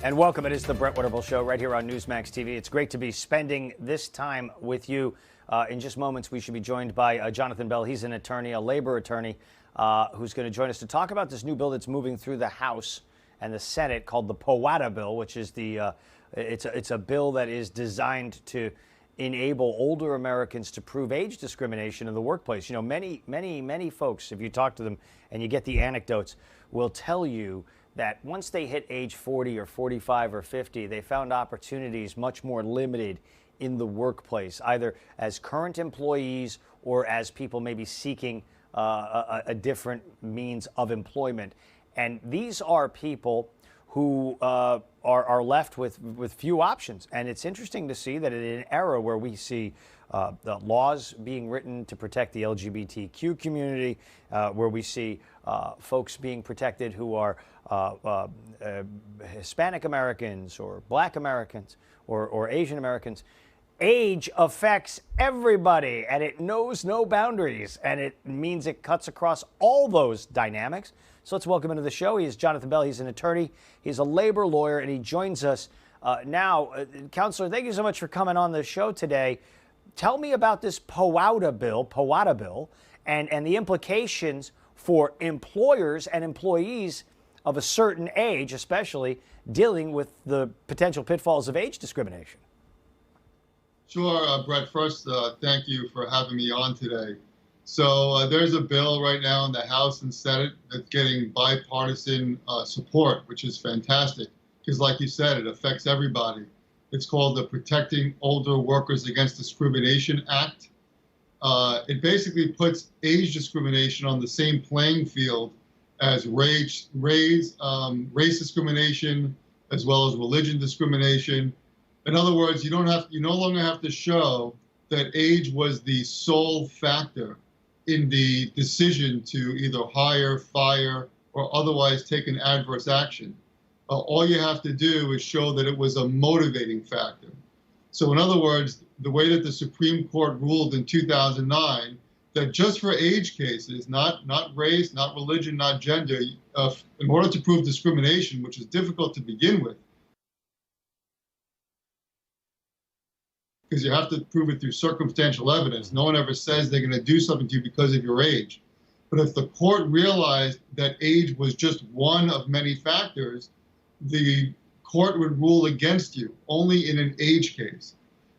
And welcome. It is the Brett Winterble Show right here on Newsmax TV. It's great to be spending this time with you. In just moments, we should be joined by Jonathan Bell. He's an attorney, a labor attorney, who's going to join us to talk about this new bill that's moving through the House and the Senate called the POWATA bill, which is it's a bill that is designed to enable older Americans to prove age discrimination in the workplace. You know, many folks, if you talk to them and you get the anecdotes, will tell you that once they hit age 40 or 45 or 50, they found opportunities much more limited in the workplace, either as current employees or as people maybe seeking a different means of employment. And these are people who are left with few options. And it's interesting to see that in an era where we see the laws being written to protect the LGBTQ community, where we see folks being protected who are Hispanic Americans or Black Americans or Asian Americans, age affects everybody and it knows no boundaries, and it means it cuts across all those dynamics. So let's welcome into the show. He is Jonathan Bell. He's an attorney. He's a labor lawyer, and he joins us now. Counselor, thank you so much for coming on the show today. Tell me about this POWATA bill, and the implications for employers and employees of a certain age, especially dealing with the potential pitfalls of age discrimination. Sure, Brett. First, thank you for having me on today. So there's a bill right now in the House and Senate that's getting bipartisan support, which is fantastic because, like you said, it affects everybody. It's called the Protecting Older Workers Against Discrimination Act. It basically puts age discrimination on the same playing field as race discrimination, as well as religion discrimination. In other words, you no longer have to show that age was the sole factor in the decision to either hire, fire, or otherwise take an adverse action. All you have to do is show that it was a motivating factor. So in other words, the way that the Supreme Court ruled in 2009, that just for age cases, not race, not religion, not gender, in order to prove discrimination, which is difficult to begin with, because you have to prove it through circumstantial evidence. No one ever says they're going to do something to you because of your age. But if the court realized that age was just one of many factors, the court would rule against you only in an age case.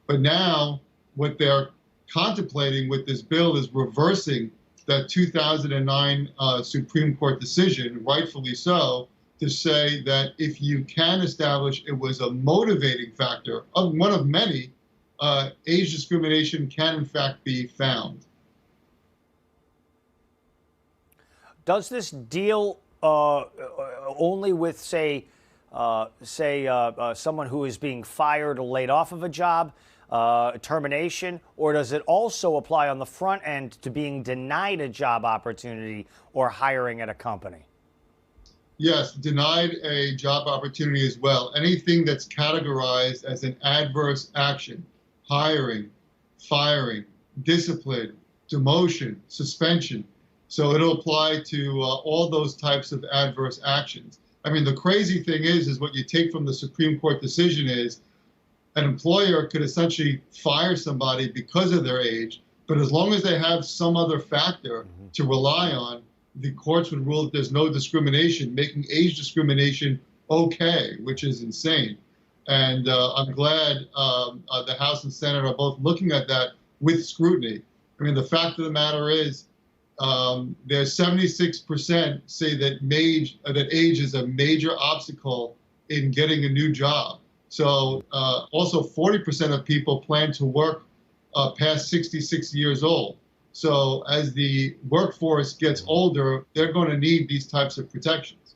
But now what they're contemplating with this bill is reversing that 2009 Supreme Court decision, rightfully so, to say that if you can establish it was a motivating factor, of one of many, age discrimination can in fact be found. Does this deal only with, say, someone who is being fired or laid off of a job, termination, or does it also apply on the front end to being denied a job opportunity or hiring at a company? Yes, denied a job opportunity as well. Anything that's categorized as an adverse action, hiring, firing, discipline, demotion, suspension. So it'll apply to all those types of adverse actions. I mean, the crazy thing is what you take from the Supreme Court decision is an employer could essentially fire somebody because of their age, but as long as they have some other factor to rely on, the courts would rule that there's no discrimination, making age discrimination okay, which is insane. And I'm glad the House and Senate are both looking at that with scrutiny. I mean, the fact of the matter is, there's 76% say that age is a major obstacle in getting a new job. So also 40% of people plan to work past 66 years old. So as the workforce gets older, they're going to need these types of protections.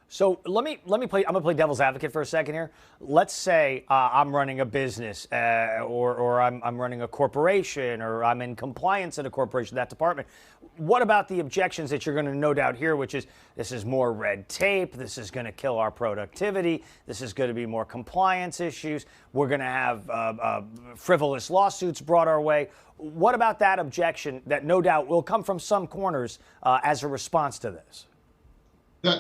So let me play. I'm gonna play devil's advocate for a second here. Let's say I'm running a business, or I'm running a corporation, or I'm in compliance at a corporation, that department. What about the objections that you're going to no doubt hear, which is this is more red tape, this is going to kill our productivity, this is going to be more compliance issues, we're going to have frivolous lawsuits brought our way. What about that objection that no doubt will come from some corners as a response to this?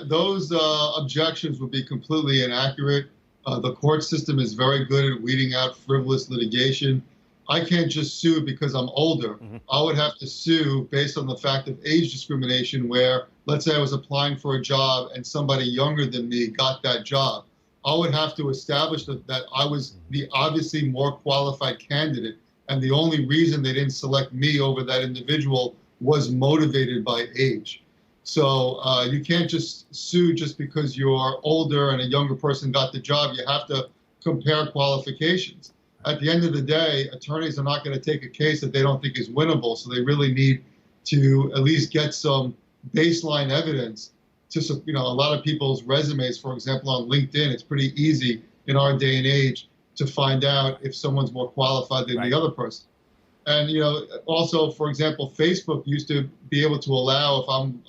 Those objections would be completely inaccurate. The court system is very good at weeding out frivolous litigation. I can't just sue because I'm older. I would have to sue based on the fact of age discrimination where, let's say I was applying for a job and somebody younger than me got that job. I would have to establish that I was the obviously more qualified candidate, and the only reason they didn't select me over that individual was motivated by age. So you can't just sue just because you're older and a younger person got the job. You have to compare qualifications. At the end of the day, attorneys are not going to take a case that they don't think is winnable, so they really need to at least get some baseline evidence to, a lot of people's resumes, for example, on LinkedIn, it's pretty easy in our day and age to find out if someone's more qualified than the other person. And, also, for example, Facebook used to be able to allow, if I'm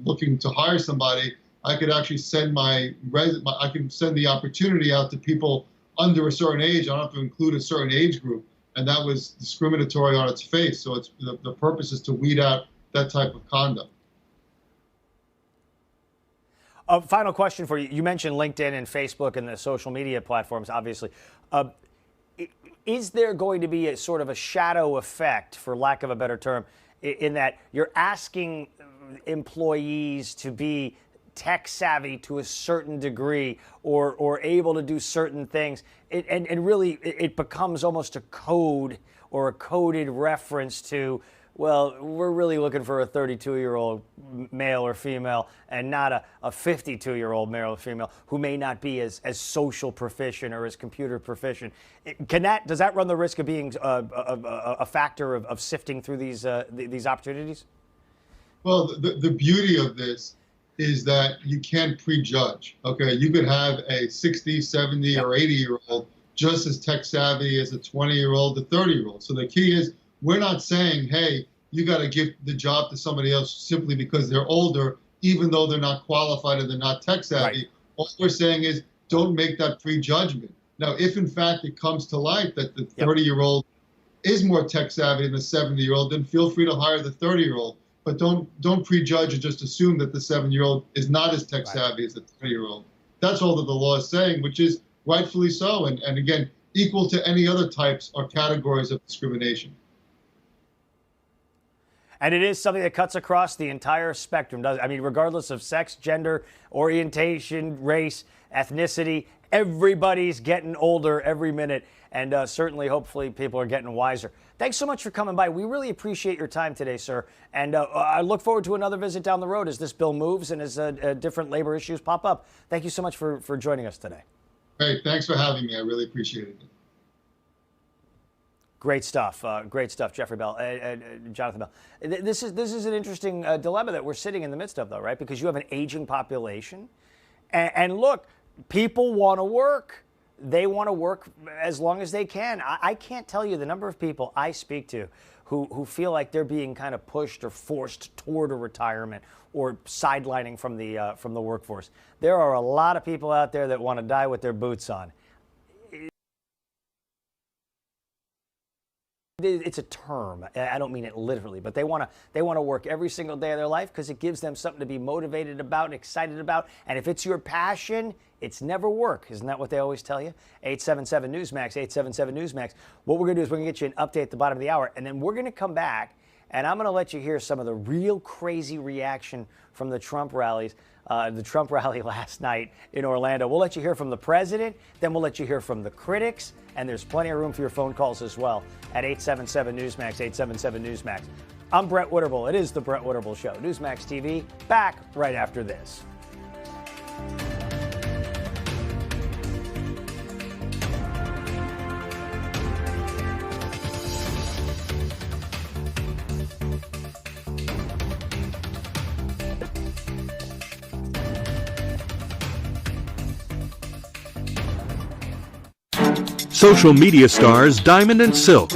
looking to hire somebody, I could actually send I can send the opportunity out to people under a certain age. I don't have to include a certain age group. And that was discriminatory on its face. So the purpose is to weed out that type of conduct. Final question for you. You mentioned LinkedIn and Facebook and the social media platforms, obviously. Is there going to be a sort of a shadow effect, for lack of a better term, in that you're asking employees to be tech savvy to a certain degree or able to do certain things, and really it becomes almost a code or a coded reference to, well, we're really looking for a 32-year-old male or female and not a 52-year-old male or female who may not be as social proficient or as computer proficient. Does that run the risk of being a factor of sifting through these opportunities? Well, the beauty of this is that you can't prejudge. Okay, you could have a 60, 70, or 80-year-old just as tech savvy as a 20-year-old, a 30-year-old. So the key is, we're not saying, hey, you got to give the job to somebody else simply because they're older, even though they're not qualified and they're not tech savvy. Right. All we're saying is, don't make that prejudgment. Now, if in fact it comes to light that the 30-year-old is more tech savvy than the 70-year-old, then feel free to hire the 30-year-old. But don't prejudge and just assume that the 7-year-old is not as tech savvy as the 30-year-old. That's all that the law is saying, which is rightfully so, and again, equal to any other types or categories of discrimination. And it is something that cuts across the entire spectrum, doesn't it? I mean, regardless of sex, gender, orientation, race, ethnicity, everybody's getting older every minute. And certainly, hopefully, people are getting wiser. Thanks so much for coming by. We really appreciate your time today, sir. And I look forward to another visit down the road as this bill moves and as different labor issues pop up. Thank you so much for joining us today. Hey, thanks for having me. I really appreciate it. Great stuff, Jeffrey Bell, Jonathan Bell. This is an interesting dilemma that we're sitting in the midst of, though, right? Because you have an aging population, and look, people want to work. They want to work as long as they can. I can't tell you the number of people I speak to who feel like they're being kind of pushed or forced toward a retirement or sidelining from the workforce. There are a lot of people out there that want to die with their boots on. It's a term. I don't mean it literally, but they want to work every single day of their life because it gives them something to be motivated about and excited about. And if it's your passion, it's never work. Isn't that what they always tell you? 877 Newsmax, 877 Newsmax. What we're going to do is we're going to get you an update at the bottom of the hour, and then we're going to come back, and I'm going to let you hear some of the real crazy reaction from the Trump rallies. The Trump rally last night in Orlando. We'll let you hear from the president, then we'll let you hear from the critics, and there's plenty of room for your phone calls as well at 877 Newsmax, 877 Newsmax. I'm Brett Witterbull. It is the Brett Witterbull Show. Newsmax TV, back right after this. Social media stars Diamond and Silk